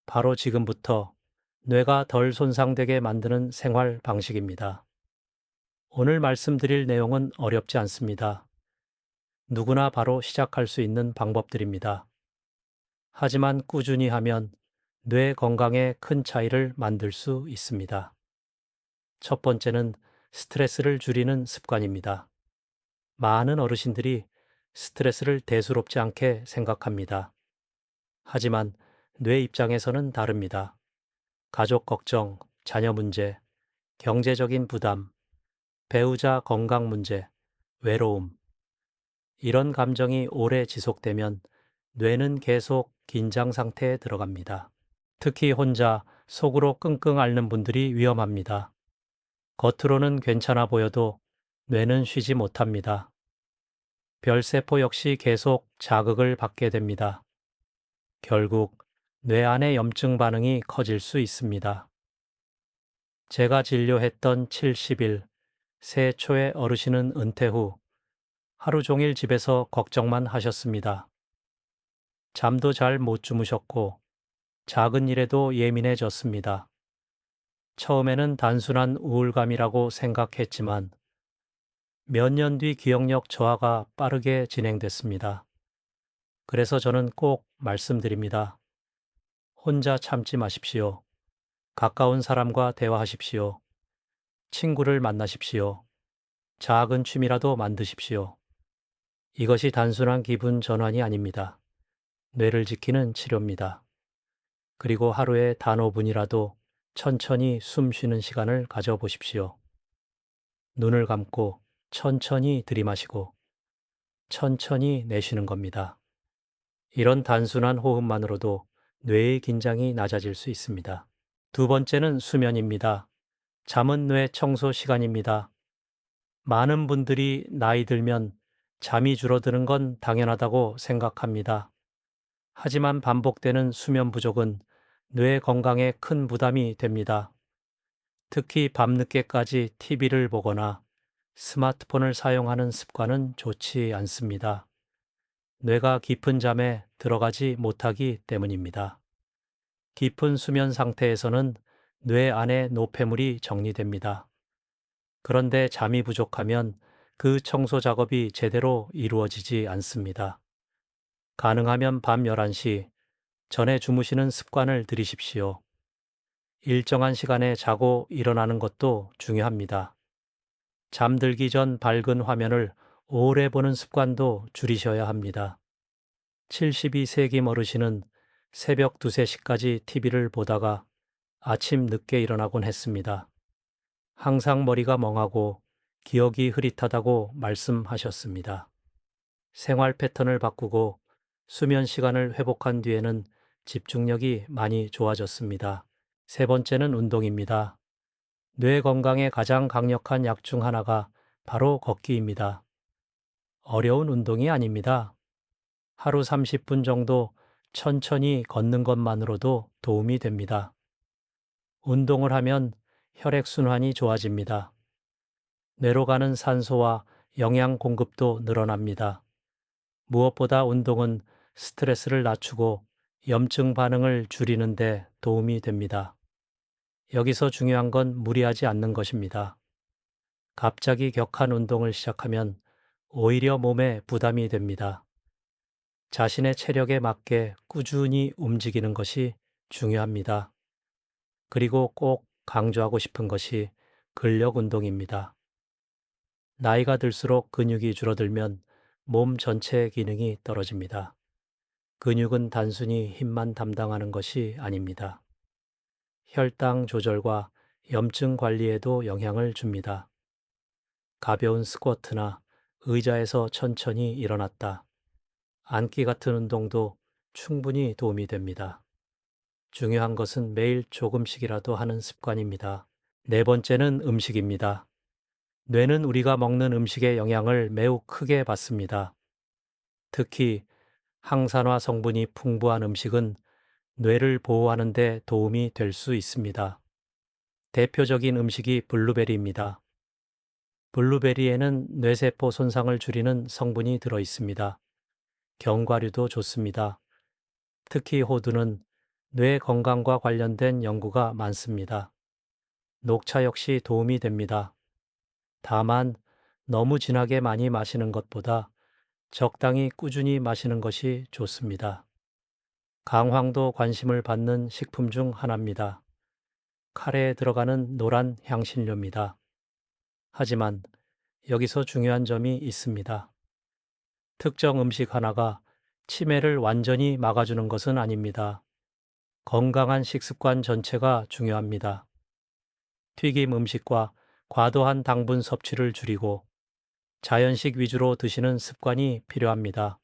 바로 지금부터 뇌가 덜 손상되게 만드는 생활 방식입니다. 오늘 말씀드릴 내용은 어렵지 않습니다. 누구나 바로 시작할 수 있는 방법들입니다. 하지만 꾸준히 하면 뇌 건강에 큰 차이를 만들 수 있습니다. 첫 번째는 스트레스를 줄이는 습관입니다. 많은 어르신들이 스트레스를 대수롭지 않게 생각합니다. 하지만 뇌 입장에서는 다릅니다. 가족 걱정, 자녀 문제, 경제적인 부담, 배우자 건강 문제, 외로움. 이런 감정이 오래 지속되면 뇌는 계속 긴장 상태에 들어갑니다. 특히 혼자 속으로 끙끙 앓는 분들이 위험합니다. 겉으로는 괜찮아 보여도 뇌는 쉬지 못합니다. 별세포 역시 계속 자극을 받게 됩니다. 결국 뇌 안의 염증 반응이 커질 수 있습니다. 제가 진료했던 70일, 새 초의 어르신은 은퇴 후 하루 종일 집에서 걱정만 하셨습니다. 잠도 잘 못 주무셨고 작은 일에도 예민해졌습니다. 처음에는 단순한 우울감이라고 생각했지만 몇 년 뒤 기억력 저하가 빠르게 진행됐습니다. 그래서 저는 꼭 말씀드립니다. 혼자 참지 마십시오. 가까운 사람과 대화하십시오. 친구를 만나십시오. 작은 취미라도 만드십시오. 이것이 단순한 기분 전환이 아닙니다. 뇌를 지키는 치료입니다. 그리고 하루에 단 5분이라도 천천히 숨 쉬는 시간을 가져보십시오. 눈을 감고 천천히 들이마시고 천천히 내쉬는 겁니다. 이런 단순한 호흡만으로도 뇌의 긴장이 낮아질 수 있습니다. 두 번째는 수면입니다. 잠은 뇌 청소 시간입니다. 많은 분들이 나이 들면 잠이 줄어드는 건 당연하다고 생각합니다. 하지만 반복되는 수면 부족은 뇌 건강에 큰 부담이 됩니다. 특히 밤늦게까지 TV를 보거나 스마트폰을 사용하는 습관은 좋지 않습니다. 뇌가 깊은 잠에 들어가지 못하기 때문입니다. 깊은 수면 상태에서는 뇌 안에 노폐물이 정리됩니다. 그런데 잠이 부족하면 그 청소 작업이 제대로 이루어지지 않습니다. 가능하면 밤 11시 전에 주무시는 습관을 들이십시오. 일정한 시간에 자고 일어나는 것도 중요합니다. 잠들기 전 밝은 화면을 오래 보는 습관도 줄이셔야 합니다. 72세기 어르신은 새벽 2, 3시까지 TV를 보다가 아침 늦게 일어나곤 했습니다. 항상 머리가 멍하고 기억이 흐릿하다고 말씀하셨습니다. 생활 패턴을 바꾸고 수면 시간을 회복한 뒤에는 집중력이 많이 좋아졌습니다. 세 번째는 운동입니다. 뇌 건강에 가장 강력한 약 중 하나가 바로 걷기입니다. 어려운 운동이 아닙니다. 하루 30분 정도 천천히 걷는 것만으로도 도움이 됩니다. 운동을 하면 혈액순환이 좋아집니다. 뇌로 가는 산소와 영양 공급도 늘어납니다. 무엇보다 운동은 스트레스를 낮추고 염증 반응을 줄이는 데 도움이 됩니다. 여기서 중요한 건 무리하지 않는 것입니다. 갑자기 격한 운동을 시작하면 오히려 몸에 부담이 됩니다. 자신의 체력에 맞게 꾸준히 움직이는 것이 중요합니다. 그리고 꼭 강조하고 싶은 것이 근력 운동입니다. 나이가 들수록 근육이 줄어들면 몸 전체의 기능이 떨어집니다. 근육은 단순히 힘만 담당하는 것이 아닙니다. 혈당 조절과 염증 관리에도 영향을 줍니다. 가벼운 스쿼트나 의자에서 천천히 일어났다 앉기 같은 운동도 충분히 도움이 됩니다. 중요한 것은 매일 조금씩이라도 하는 습관입니다. 네 번째는 음식입니다. 뇌는 우리가 먹는 음식의 영향을 매우 크게 받습니다. 특히 항산화 성분이 풍부한 음식은 뇌를 보호하는 데 도움이 될 수 있습니다. 대표적인 음식이 블루베리입니다. 블루베리에는 뇌세포 손상을 줄이는 성분이 들어 있습니다. 견과류도 좋습니다. 특히 호두는 뇌 건강과 관련된 연구가 많습니다. 녹차 역시 도움이 됩니다. 다만 너무 진하게 많이 마시는 것보다 적당히 꾸준히 마시는 것이 좋습니다. 강황도 관심을 받는 식품 중 하나입니다. 카레에 들어가는 노란 향신료입니다. 하지만 여기서 중요한 점이 있습니다. 특정 음식 하나가 치매를 완전히 막아주는 것은 아닙니다. 건강한 식습관 전체가 중요합니다. 튀김 음식과 과도한 당분 섭취를 줄이고 자연식 위주로 드시는 습관이 필요합니다.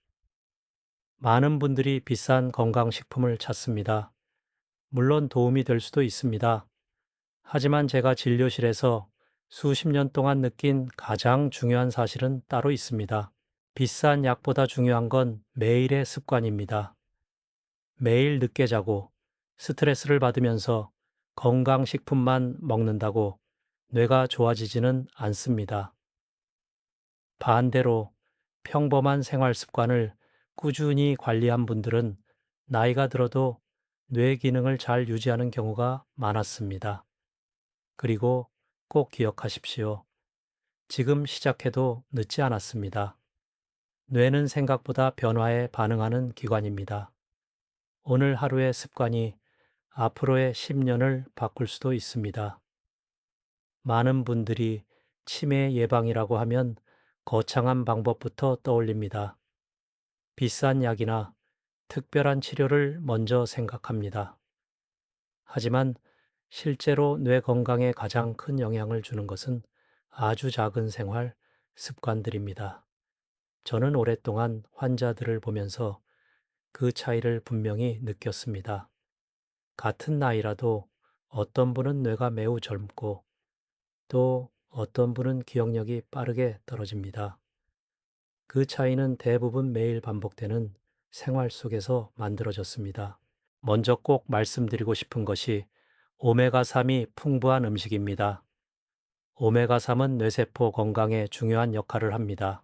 많은 분들이 비싼 건강식품을 찾습니다. 물론 도움이 될 수도 있습니다. 하지만 제가 진료실에서 수십 년 동안 느낀 가장 중요한 사실은 따로 있습니다. 비싼 약보다 중요한 건 매일의 습관입니다. 매일 늦게 자고 스트레스를 받으면서 건강식품만 먹는다고 뇌가 좋아지지는 않습니다. 반대로 평범한 생활 습관을 꾸준히 관리한 분들은 나이가 들어도 뇌 기능을 잘 유지하는 경우가 많았습니다. 그리고 꼭 기억하십시오. 지금 시작해도 늦지 않았습니다. 뇌는 생각보다 변화에 반응하는 기관입니다. 오늘 하루의 습관이 앞으로의 10년을 바꿀 수도 있습니다. 많은 분들이 치매 예방이라고 하면 거창한 방법부터 떠올립니다. 비싼 약이나 특별한 치료를 먼저 생각합니다. 하지만 실제로 뇌 건강에 가장 큰 영향을 주는 것은 아주 작은 생활 습관들입니다. 저는 오랫동안 환자들을 보면서 그 차이를 분명히 느꼈습니다. 같은 나이라도 어떤 분은 뇌가 매우 젊고 또 어떤 분은 기억력이 빠르게 떨어집니다. 그 차이는 대부분 매일 반복되는 생활 속에서 만들어졌습니다. 먼저 꼭 말씀드리고 싶은 것이 오메가3이 풍부한 음식입니다. 오메가3은 뇌세포 건강에 중요한 역할을 합니다.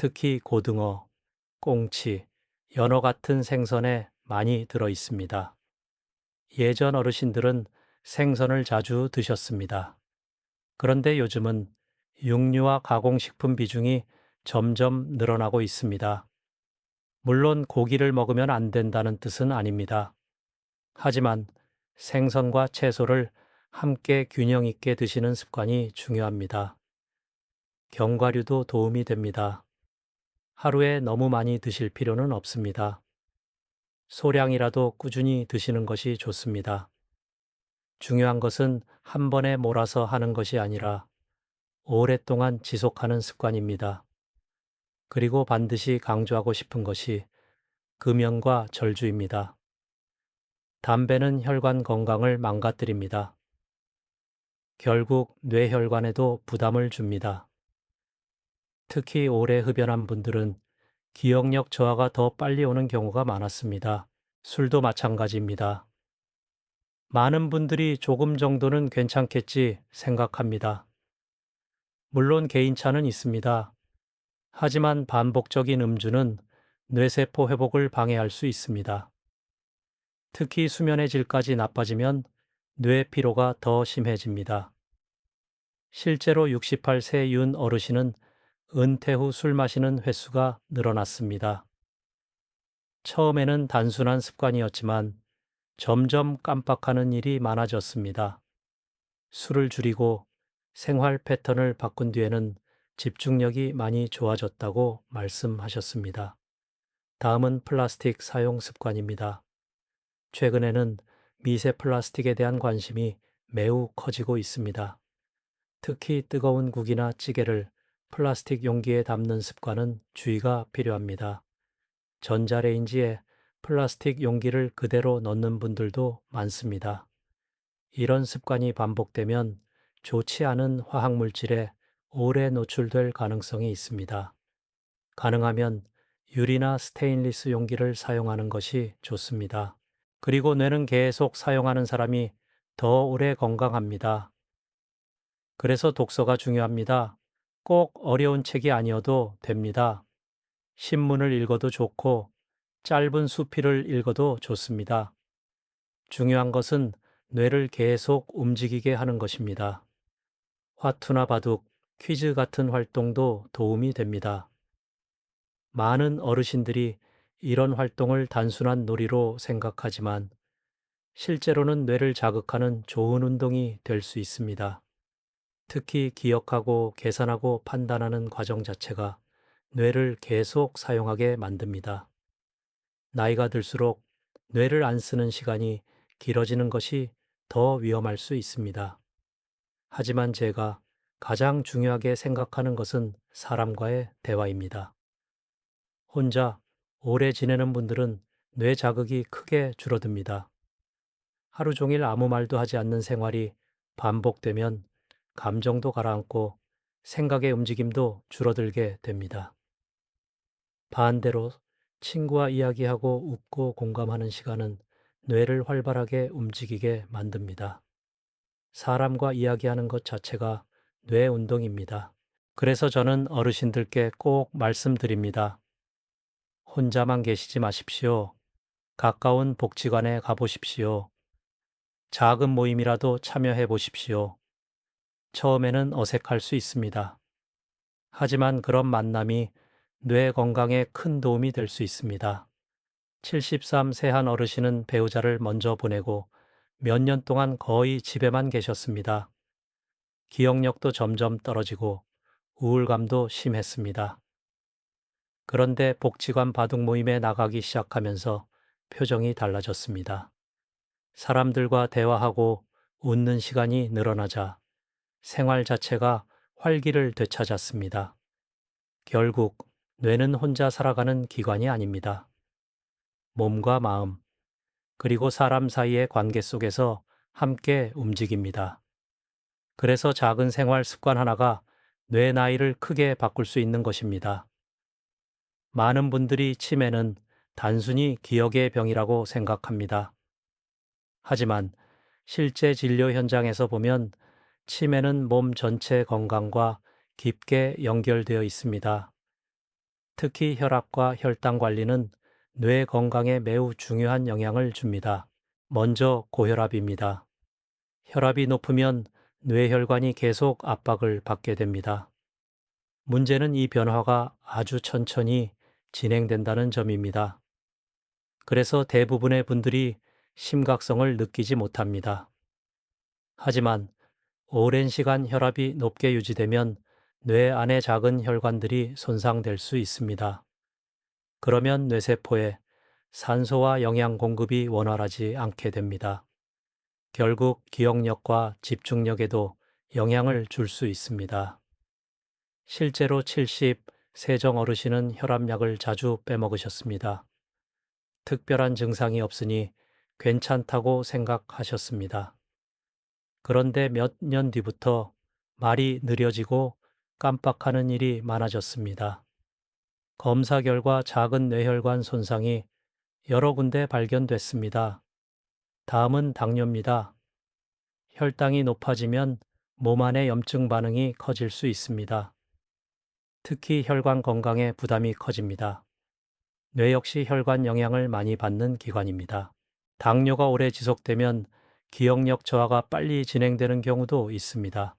특히 고등어, 꽁치, 연어 같은 생선에 많이 들어 있습니다. 예전 어르신들은 생선을 자주 드셨습니다. 그런데 요즘은 육류와 가공식품 비중이 점점 늘어나고 있습니다. 물론 고기를 먹으면 안 된다는 뜻은 아닙니다. 하지만 생선과 채소를 함께 균형 있게 드시는 습관이 중요합니다. 견과류도 도움이 됩니다. 하루에 너무 많이 드실 필요는 없습니다. 소량이라도 꾸준히 드시는 것이 좋습니다. 중요한 것은 한 번에 몰아서 하는 것이 아니라 오랫동안 지속하는 습관입니다. 그리고 반드시 강조하고 싶은 것이 금연과 절주입니다. 담배는 혈관 건강을 망가뜨립니다. 결국 뇌혈관에도 부담을 줍니다. 특히 오래 흡연한 분들은 기억력 저하가 더 빨리 오는 경우가 많았습니다. 술도 마찬가지입니다. 많은 분들이 조금 정도는 괜찮겠지 생각합니다. 물론 개인차는 있습니다. 하지만 반복적인 음주는 뇌세포 회복을 방해할 수 있습니다. 특히 수면의 질까지 나빠지면 뇌 피로가 더 심해집니다. 실제로 68세 윤 어르신은 은퇴 후 술 마시는 횟수가 늘어났습니다. 처음에는 단순한 습관이었지만 점점 깜빡하는 일이 많아졌습니다. 술을 줄이고 생활 패턴을 바꾼 뒤에는 집중력이 많이 좋아졌다고 말씀하셨습니다. 다음은 플라스틱 사용 습관입니다. 최근에는 미세 플라스틱에 대한 관심이 매우 커지고 있습니다. 특히 뜨거운 국이나 찌개를 플라스틱 용기에 담는 습관은 주의가 필요합니다. 전자레인지에 플라스틱 용기를 그대로 넣는 분들도 많습니다. 이런 습관이 반복되면 좋지 않은 화학 물질에 오래 노출될 가능성이 있습니다. 가능하면 유리나 스테인리스 용기를 사용하는 것이 좋습니다. 그리고 뇌는 계속 사용하는 사람이 더 오래 건강합니다. 그래서 독서가 중요합니다. 꼭 어려운 책이 아니어도 됩니다. 신문을 읽어도 좋고 짧은 수필을 읽어도 좋습니다. 중요한 것은 뇌를 계속 움직이게 하는 것입니다. 화투나 바둑, 퀴즈 같은 활동도 도움이 됩니다. 많은 어르신들이 이런 활동을 단순한 놀이로 생각하지만 실제로는 뇌를 자극하는 좋은 운동이 될 수 있습니다. 특히 기억하고 계산하고 판단하는 과정 자체가 뇌를 계속 사용하게 만듭니다. 나이가 들수록 뇌를 안 쓰는 시간이 길어지는 것이 더 위험할 수 있습니다. 하지만 제가 가장 중요하게 생각하는 것은 사람과의 대화입니다. 혼자 오래 지내는 분들은 뇌 자극이 크게 줄어듭니다. 하루 종일 아무 말도 하지 않는 생활이 반복되면 감정도 가라앉고 생각의 움직임도 줄어들게 됩니다. 반대로 친구와 이야기하고 웃고 공감하는 시간은 뇌를 활발하게 움직이게 만듭니다. 사람과 이야기하는 것 자체가 뇌 운동입니다. 그래서 저는 어르신들께 꼭 말씀드립니다. 혼자만 계시지 마십시오. 가까운 복지관에 가보십시오. 작은 모임이라도 참여해 보십시오. 처음에는 어색할 수 있습니다. 하지만 그런 만남이 뇌 건강에 큰 도움이 될 수 있습니다. 73세 한 어르신은 배우자를 먼저 보내고 몇 년 동안 거의 집에만 계셨습니다. 기억력도 점점 떨어지고 우울감도 심했습니다. 그런데 복지관 바둑 모임에 나가기 시작하면서 표정이 달라졌습니다. 사람들과 대화하고 웃는 시간이 늘어나자 생활 자체가 활기를 되찾았습니다. 결국 뇌는 혼자 살아가는 기관이 아닙니다. 몸과 마음, 그리고 사람 사이의 관계 속에서 함께 움직입니다. 그래서 작은 생활 습관 하나가 뇌 나이를 크게 바꿀 수 있는 것입니다. 많은 분들이 치매는 단순히 기억의 병이라고 생각합니다. 하지만 실제 진료 현장에서 보면 치매는 몸 전체 건강과 깊게 연결되어 있습니다. 특히 혈압과 혈당 관리는 뇌 건강에 매우 중요한 영향을 줍니다. 먼저 고혈압입니다. 혈압이 높으면 뇌혈관이 계속 압박을 받게 됩니다. 문제는 이 변화가 아주 천천히 진행된다는 점입니다. 그래서 대부분의 분들이 심각성을 느끼지 못합니다. 하지만 오랜 시간 혈압이 높게 유지되면 뇌 안의 작은 혈관들이 손상될 수 있습니다. 그러면 뇌세포에 산소와 영양 공급이 원활하지 않게 됩니다. 결국 기억력과 집중력에도 영향을 줄 수 있습니다. 실제로 70 세정 어르신은 혈압약을 자주 빼먹으셨습니다. 특별한 증상이 없으니 괜찮다고 생각하셨습니다. 그런데 몇 년 뒤부터 말이 느려지고 깜빡하는 일이 많아졌습니다. 검사 결과 작은 뇌혈관 손상이 여러 군데 발견됐습니다. 다음은 당뇨입니다. 혈당이 높아지면 몸 안의 염증 반응이 커질 수 있습니다. 특히 혈관 건강에 부담이 커집니다. 뇌 역시 혈관 영향을 많이 받는 기관입니다. 당뇨가 오래 지속되면 기억력 저하가 빨리 진행되는 경우도 있습니다.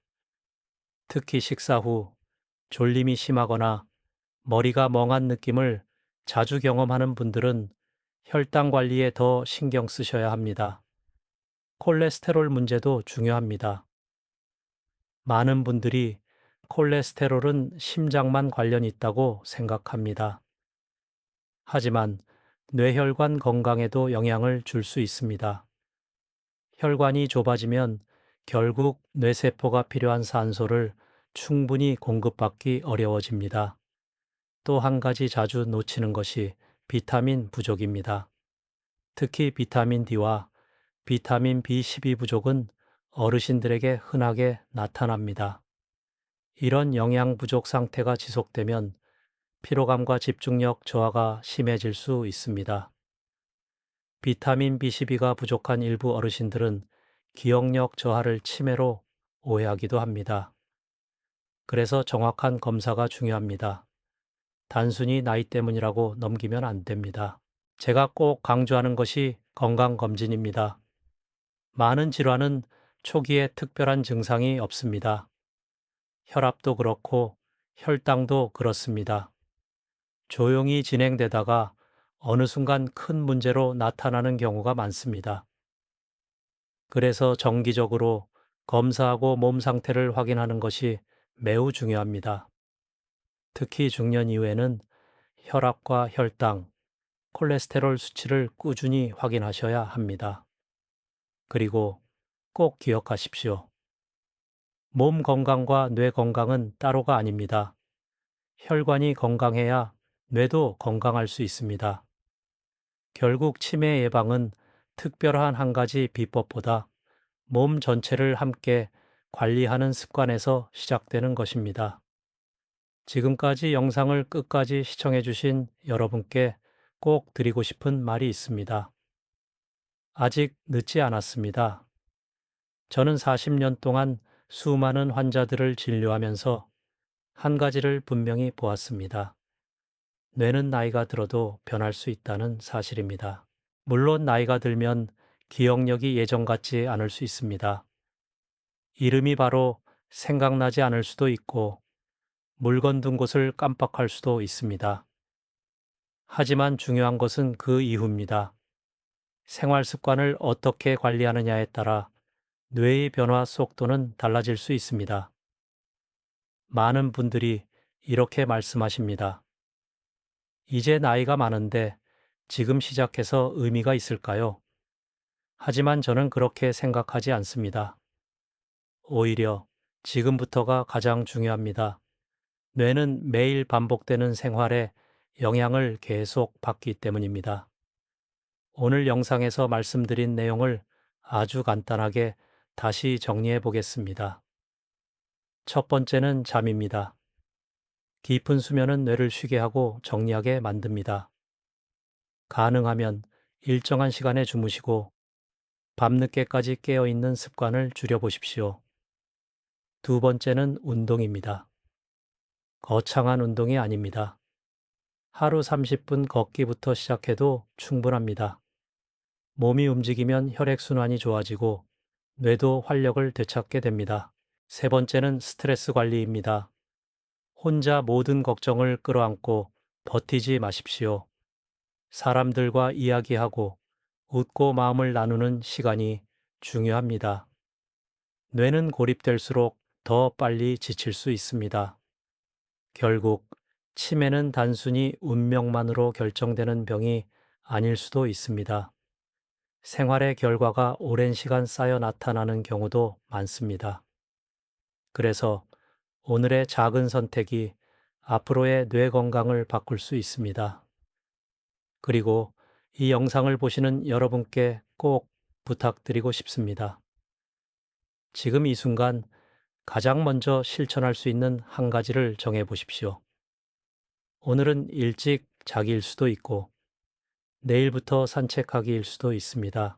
특히 식사 후 졸림이 심하거나 머리가 멍한 느낌을 자주 경험하는 분들은 혈당 관리에 더 신경 쓰셔야 합니다. 콜레스테롤 문제도 중요합니다. 많은 분들이 콜레스테롤은 심장만 관련 있다고 생각합니다. 하지만 뇌혈관 건강에도 영향을 줄 수 있습니다. 혈관이 좁아지면 결국 뇌세포가 필요한 산소를 충분히 공급받기 어려워집니다. 또 한 가지 자주 놓치는 것이 비타민 부족입니다. 특히 비타민 D와 비타민 B12 부족은 어르신들에게 흔하게 나타납니다. 이런 영양 부족 상태가 지속되면 피로감과 집중력 저하가 심해질 수 있습니다. 비타민 B12가 부족한 일부 어르신들은 기억력 저하를 치매로 오해하기도 합니다. 그래서 정확한 검사가 중요합니다. 단순히 나이 때문이라고 넘기면 안 됩니다. 제가 꼭 강조하는 것이 건강검진입니다. 많은 질환은 초기에 특별한 증상이 없습니다. 혈압도 그렇고 혈당도 그렇습니다. 조용히 진행되다가 어느 순간 큰 문제로 나타나는 경우가 많습니다. 그래서 정기적으로 검사하고 몸 상태를 확인하는 것이 매우 중요합니다. 특히 중년 이후에는 혈압과 혈당, 콜레스테롤 수치를 꾸준히 확인하셔야 합니다. 그리고 꼭 기억하십시오. 몸 건강과 뇌 건강은 따로가 아닙니다. 혈관이 건강해야 뇌도 건강할 수 있습니다. 결국 치매 예방은 특별한 한 가지 비법보다 몸 전체를 함께 관리하는 습관에서 시작되는 것입니다. 지금까지 영상을 끝까지 시청해 주신 여러분께 꼭 드리고 싶은 말이 있습니다. 아직 늦지 않았습니다. 저는 40년 동안 수많은 환자들을 진료하면서 한 가지를 분명히 보았습니다. 뇌는 나이가 들어도 변할 수 있다는 사실입니다. 물론 나이가 들면 기억력이 예전 같지 않을 수 있습니다. 이름이 바로 생각나지 않을 수도 있고 물건 둔 곳을 깜빡할 수도 있습니다. 하지만 중요한 것은 그 이후입니다. 생활 습관을 어떻게 관리하느냐에 따라 뇌의 변화 속도는 달라질 수 있습니다. 많은 분들이 이렇게 말씀하십니다. 이제 나이가 많은데 지금 시작해서 의미가 있을까요? 하지만 저는 그렇게 생각하지 않습니다. 오히려 지금부터가 가장 중요합니다. 뇌는 매일 반복되는 생활에 영향을 계속 받기 때문입니다. 오늘 영상에서 말씀드린 내용을 아주 간단하게 다시 정리해 보겠습니다. 첫 번째는 잠입니다. 깊은 수면은 뇌를 쉬게 하고 정리하게 만듭니다. 가능하면 일정한 시간에 주무시고 밤늦게까지 깨어 있는 습관을 줄여보십시오. 두 번째는 운동입니다. 거창한 운동이 아닙니다. 하루 30분 걷기부터 시작해도 충분합니다. 몸이 움직이면 혈액순환이 좋아지고 뇌도 활력을 되찾게 됩니다. 세 번째는 스트레스 관리입니다. 혼자 모든 걱정을 끌어안고 버티지 마십시오. 사람들과 이야기하고 웃고 마음을 나누는 시간이 중요합니다. 뇌는 고립될수록 더 빨리 지칠 수 있습니다. 결국 치매는 단순히 운명만으로 결정되는 병이 아닐 수도 있습니다. 생활의 결과가 오랜 시간 쌓여 나타나는 경우도 많습니다. 그래서 오늘의 작은 선택이 앞으로의 뇌 건강을 바꿀 수 있습니다. 그리고 이 영상을 보시는 여러분께 꼭 부탁드리고 싶습니다. 지금 이 순간 가장 먼저 실천할 수 있는 한 가지를 정해 보십시오. 오늘은 일찍 자기일 수도 있고, 내일부터 산책하기일 수도 있습니다.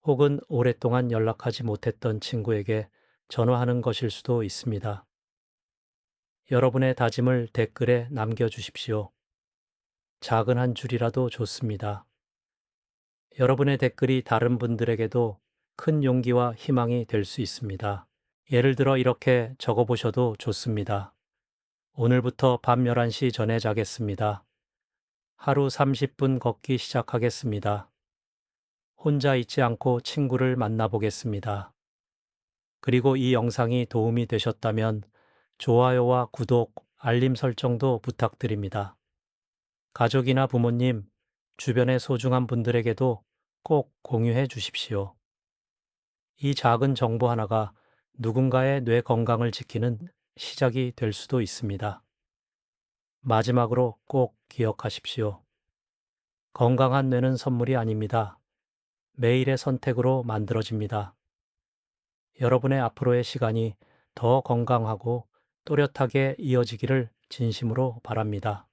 혹은 오랫동안 연락하지 못했던 친구에게 전화하는 것일 수도 있습니다. 여러분의 다짐을 댓글에 남겨주십시오. 작은 한 줄이라도 좋습니다. 여러분의 댓글이 다른 분들에게도 큰 용기와 희망이 될 수 있습니다. 예를 들어 이렇게 적어보셔도 좋습니다. 오늘부터 밤 11시 전에 자겠습니다. 하루 30분 걷기 시작하겠습니다. 혼자 있지 않고 친구를 만나보겠습니다. 그리고 이 영상이 도움이 되셨다면 좋아요와 구독, 알림 설정도 부탁드립니다. 가족이나 부모님, 주변의 소중한 분들에게도 꼭 공유해 주십시오. 이 작은 정보 하나가 누군가의 뇌 건강을 지키는 시작이 될 수도 있습니다. 마지막으로 꼭 기억하십시오. 건강한 뇌는 선물이 아닙니다. 매일의 선택으로 만들어집니다. 여러분의 앞으로의 시간이 더 건강하고 또렷하게 이어지기를 진심으로 바랍니다.